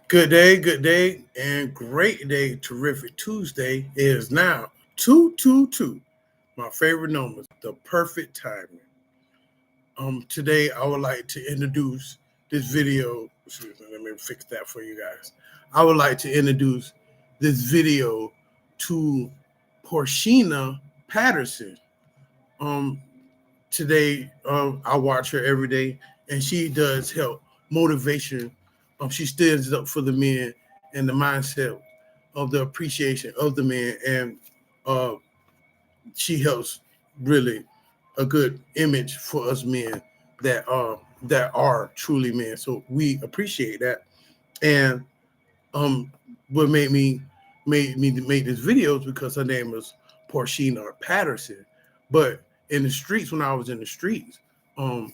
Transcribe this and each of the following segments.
good day, and great day. Terrific Tuesday is now 222. My favorite numbers, the perfect timing. Today I would like to introduce this video. Excuse me, let me fix that for you guys. I would like to introduce this video to Porsheia Patterson. Um, Today I watch her every day, and she does help motivation. She stands up for the men and the mindset of the appreciation of the men, and uh, she helps really a good image for us men that are truly men. So we appreciate that, and um, what made me make this video is because her name is Porsheia Patterson. But in the streets, when I was in the streets, um,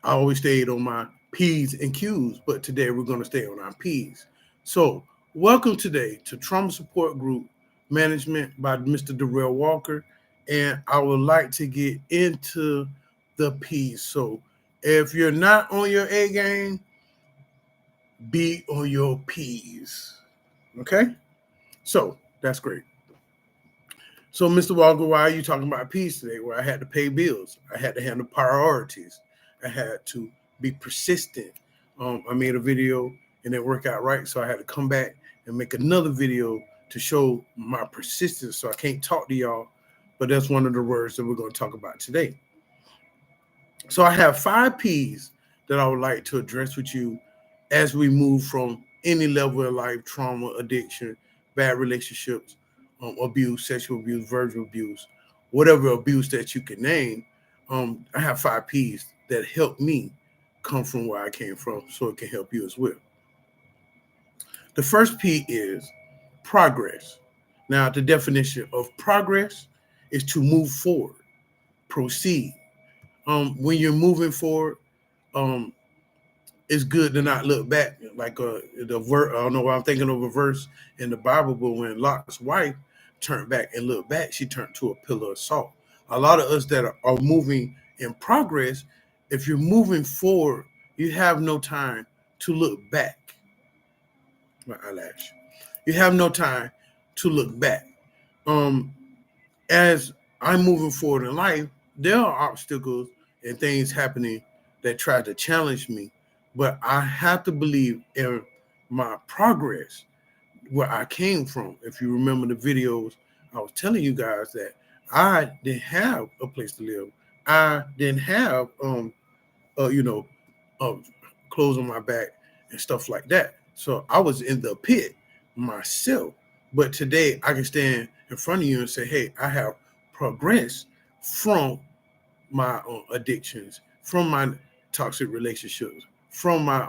I always stayed on my P's and Q's. But today we're going to stay on our P's. So welcome today to Trauma Support Group Management by Mr. Darrell Walker, and I would like to get into the P's. So if you're not on your A game, be on your P's. Okay? So that's great. So, Mr. Walker, why are you talking about peace today? Well, I had to pay bills. I had to handle priorities. I had to be persistent. I made a video and it worked out right. So I had to come back and make another video to show my persistence. So I can't talk to y'all, but that's one of the words that we're going to talk about today. So I have 5 P's that I would like to address with you as we move from any level of life, trauma, addiction, bad relationships, abuse, sexual abuse, verbal abuse, whatever abuse that you can name. I have 5 P's that help me come from where I came from so it can help you as well. The first P is progress. Now, the definition of progress is to move forward, proceed. When you're moving forward, um, it's good to not look back. Like the verse, I don't know why I'm thinking of a verse in the Bible, but when Lot's wife turned back and looked back, she turned to a pillar of salt. A lot of us that are moving in progress, if you're moving forward, you have no time to look back. My eyelash. You have no time to look back. Um, as I'm moving forward in life, there are obstacles and things happening that try to challenge me, but I have to believe in my progress, where I came from. If you remember the videos, I was telling you guys that I didn't have a place to live. I didn't have, you know, uh, clothes on my back and stuff like that. So I was in the pit myself. But today I can stand in front of you and say, hey, I have progressed from my addictions, from my toxic relationships, from my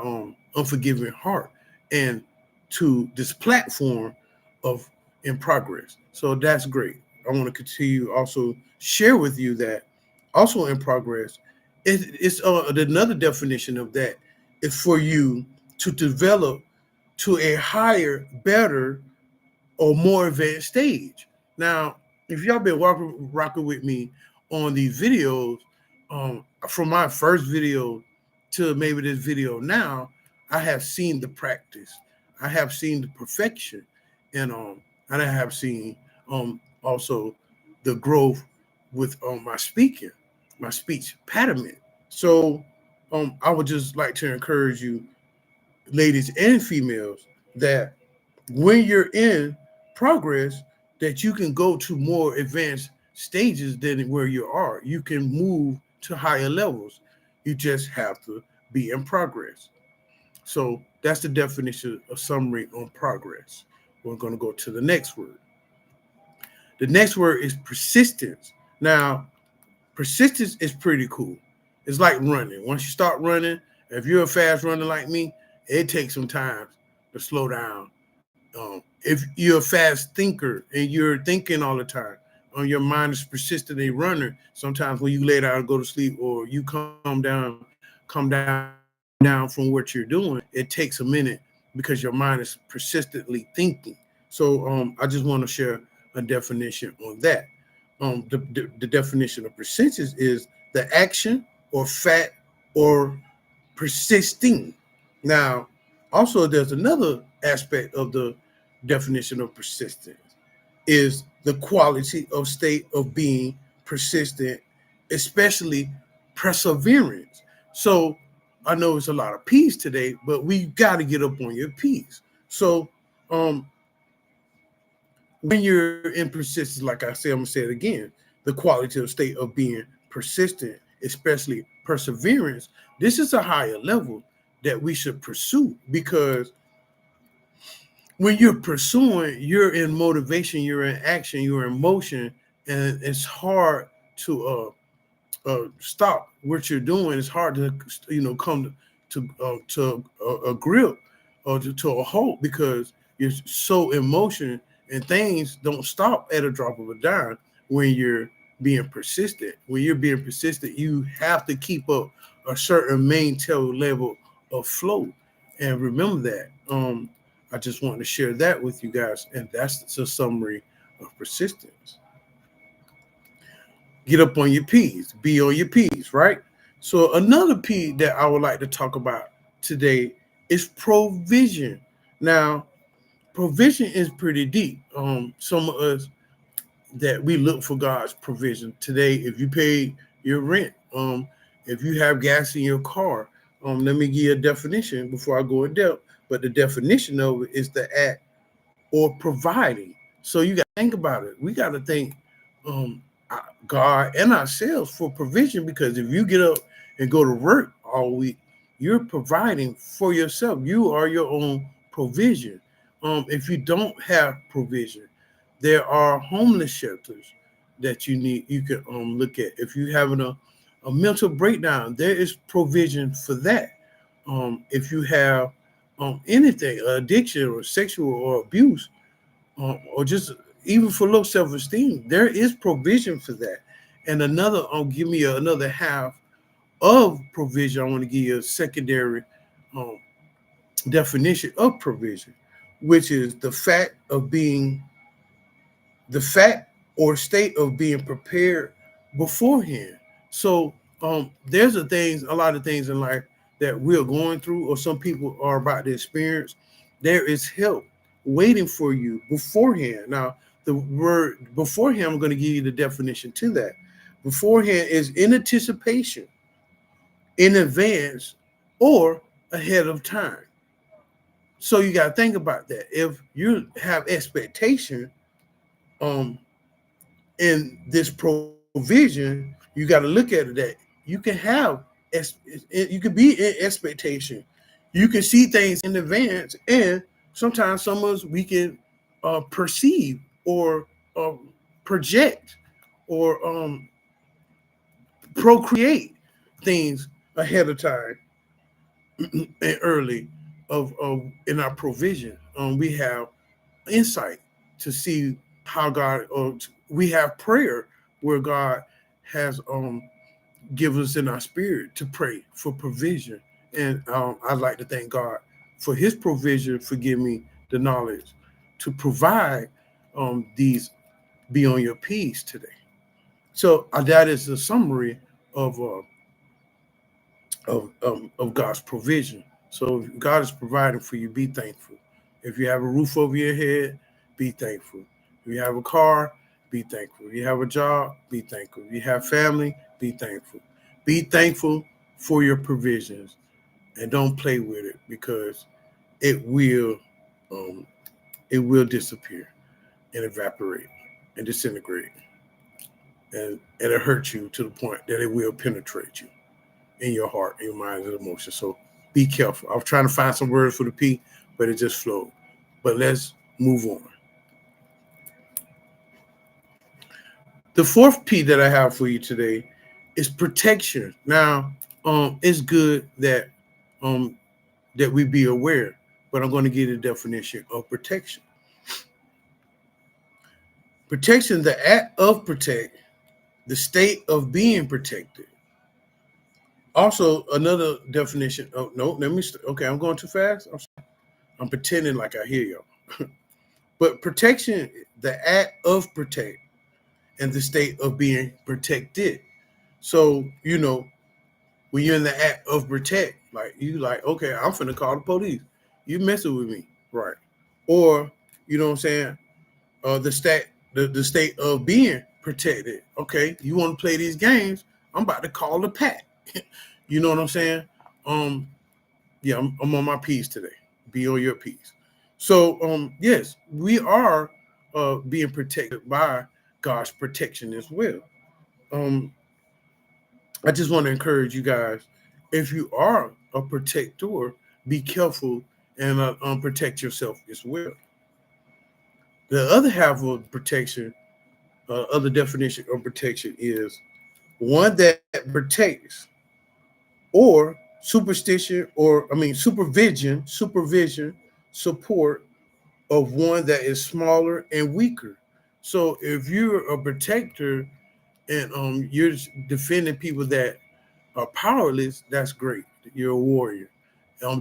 unforgiving heart, and to this platform of in progress. So that's great. I want to continue also share with you that also in progress, it's another definition of that is for you to develop to a higher, better, or more advanced stage. Now, if y'all been rocking with me on these videos, from my first video to maybe this video now, I have seen the practice. I have seen the perfection, and I have seen also the growth with my speaking, my speech pattern. So I would just like to encourage you, ladies and females, that when you're in progress, that you can go to more advanced stages than where you are. You can move to higher levels. You just have to be in progress. So that's the definition of summary on progress. We're going to go to the next word. The next word is persistence. Now, persistence is pretty cool. It's like running. Once you start running, if you're a fast runner like me, it takes some time to slow down. If you're a fast thinker and you're thinking all the time, your mind is persistent a runner. Sometimes when you lay down and go to sleep, or you come down from what you're doing, it takes a minute because your mind is persistently thinking. So I just want to share a definition on that. The definition of persistence is the action or fact or persisting. Now, Also, there's another aspect of the definition of persistence is the quality of state of being persistent, especially perseverance. So I know it's a lot of P's today, but we got to get up on your P's. So um, when you're in persistence, like I said, I'm gonna say it again, the quality of state of being persistent, especially perseverance, this is a higher level that we should pursue because when you're pursuing, you're in motivation, you're in action, you're in motion, and it's hard to stop what you're doing. It's hard to come to a grip or to a halt because you're so in motion and things don't stop at a drop of a dime when you're being persistent. When you're being persistent, you have to keep up a certain maintained level of flow. And remember that. I just want to share that with you guys, and that's the summary of persistence. Get up on your P's, be on your P's, right? So another P that I would like to talk about today is provision. Now, provision is pretty deep. Some of us that we look for God's provision today. If you pay your rent, if you have gas in your car, let me give you a definition before I go in depth. But the definition of it is the act or providing. So you got to think about it. We got to thank God and ourselves for provision because if you get up and go to work all week, you're providing for yourself. You are your own provision. If you don't have provision, there are homeless shelters that you can look at. If you're having a mental breakdown, there is provision for that. If you have anything, addiction or sexual or abuse, or just even for low self-esteem, there is provision for that. And another, give me another half of provision. I want to give you a secondary um, definition of provision, which is the fact or state of being prepared beforehand. So there's a lot of things in life that we're going through, or some people are about to experience. There is help waiting for you beforehand. Now, the word beforehand, I'm going to give you the definition to that. Beforehand is in anticipation, in advance, or ahead of time. So you got to think about that. If you have expectation, um, in this provision, you got to look at it that you can have, you can be in expectation. You can see things in advance, and sometimes some of us we can perceive or uh, project or procreate things ahead of time and early of in our provision. We have insight to see how God, or we have prayer where God has given us in our spirit to pray for provision. And I'd like to thank God for his provision, for giving me the knowledge to provide these be on your peace today. So that is a summary of of God's provision. So if God is providing for you, be thankful. If you have a roof over your head, be thankful. If you have a car, be thankful. If you have a job, be thankful. If you have family, be thankful. Be thankful for your provisions and don't play with it because it will um, it will disappear and evaporate and disintegrate and it'll hurt you to the point that it will penetrate you in your heart, in your mind, and emotions. So be careful. I was trying to find some words for the P, but it just flowed. But let's move on. The fourth P that I have for you today is protection. Now, it's good um, that we be aware, but I'm going to give you the definition of protection. Protection, the act of protect, the state of being protected. Also, another definition. Oh no, let me. Okay, I'm going too fast. I'm pretending like I hear y'all. But protection, the act of protect, and the state of being protected. So when you're in the act of protect, like you like, okay, I'm finna call the police. You messing with me, right? Or you know what I'm saying? The state of being protected. Okay, you want to play these games? I'm about to call the pack. You know what I'm saying? Um, yeah, I'm on my piece today. Be on your piece. So, yes, we are being protected by God's protection as well. Um, I just want to encourage you guys, if you are a protector, be careful and protect yourself as well. The other half of protection, other definition of protection is one that protects or superstition or supervision, support of one that is smaller and weaker. So if you're a protector and you're defending people that are powerless, that's great. You're a warrior.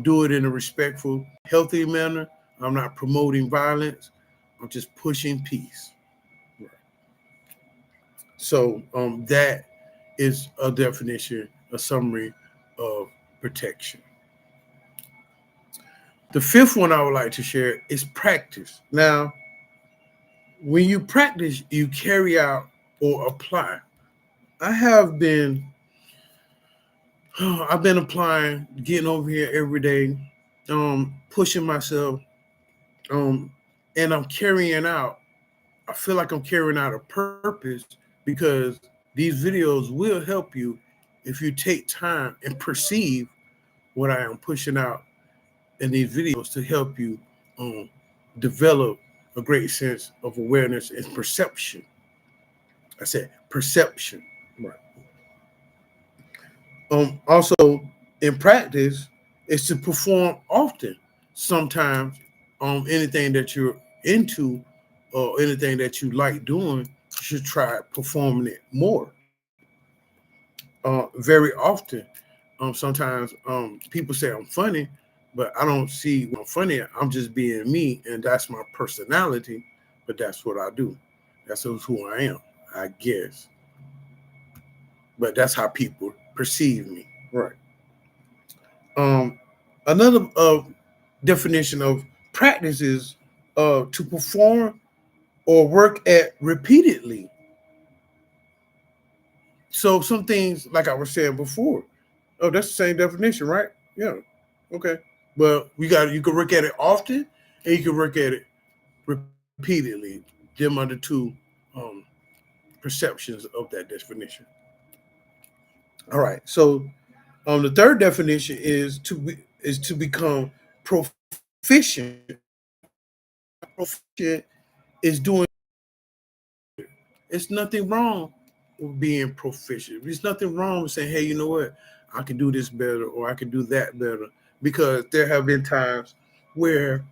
Do it in a respectful, healthy manner. I'm not promoting violence. I'm just pushing peace. Right. So that is a definition, a summary of protection. The fifth one I would like to share is practice. Now, when you practice, you carry out or apply. I have been, I've been applying, getting over here every day, pushing myself, um, and I'm carrying out. I feel like I'm carrying out a purpose because these videos will help you if you take time and perceive what I am pushing out in these videos to help you um, develop a great sense of awareness and perception. I said perception. Right. Also, in practice, is to perform often. Sometimes, anything that you're into or anything that you like doing, you should try performing it more. Very often, sometimes people say I'm funny, but I don't see when I'm funny. I'm just being me, and that's my personality. But that's what I do. That's who I am, I guess. But that's how people perceive me. Right. Um, Another definition of practice is to perform or work at repeatedly. So some things, like I was saying before, oh, that's the same definition, right? Yeah. Okay. Well, you can work at it often, and you can work at it repeatedly. Them are the two um, perceptions of that definition. All right. So the third definition is to become proficient. Proficient is doing. It's nothing wrong with being proficient. There's nothing wrong with saying, "Hey, you know what? I can do this better, or I can do that better." Because there have been times where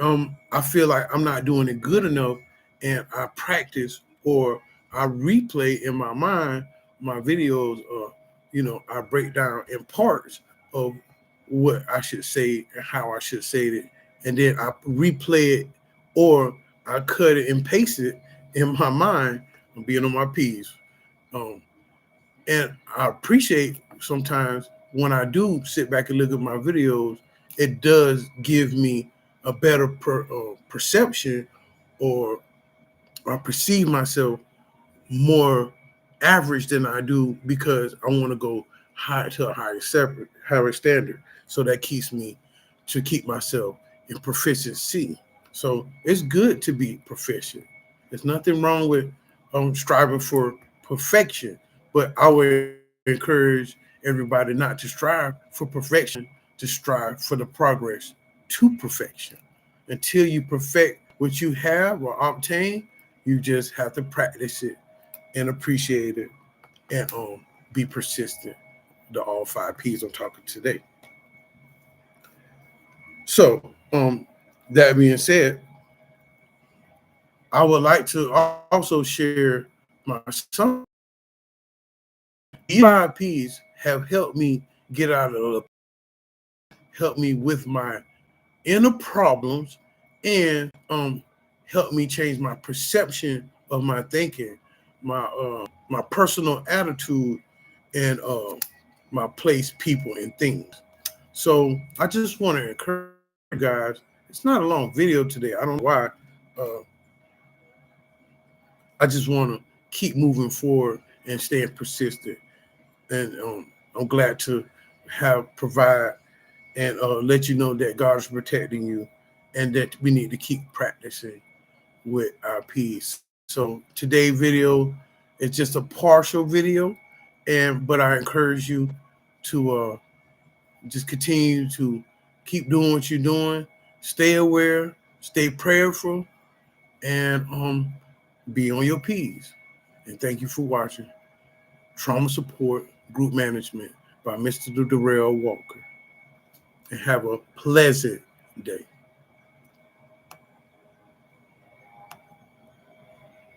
I feel like I'm not doing it good enough, and I practice or I replay in my mind my videos. I break down in parts of what I should say and how I should say it, and then I replay it or I cut it and paste it in my mind. I'm being on my P's. Um, and I appreciate sometimes when I do sit back and look at my videos, it does give me a better perception, or I perceive myself more average than I do because I want to go high to a higher standard. So that keeps me to keep myself in proficiency. So it's good to be proficient. There's nothing wrong with striving for perfection, but I would encourage everybody not to strive for perfection, to strive for the progress to perfection. Until you perfect what you have or obtain, you just have to practice it and appreciate it and be persistent. The all five P's I'm talking today. So, that being said, I would like to also share my summary. These five P's have helped me get out of the, help me with my inner problems, and help me change my perception of my thinking, my personal attitude, and my place, people, and things. So I just want to encourage guys, it's not a long video today. I don't know why. Uh, I just want to keep moving forward and staying persistent. And I'm glad to have provide and let you know that God is protecting you, and that we need to keep practicing with our peace. So today's video is just a partial video, but I encourage you to just continue to keep doing what you're doing, stay aware, stay prayerful, and be on your P's. And thank you for watching Trauma Support Group Management by Mr. Darrell Walker. And have a pleasant day.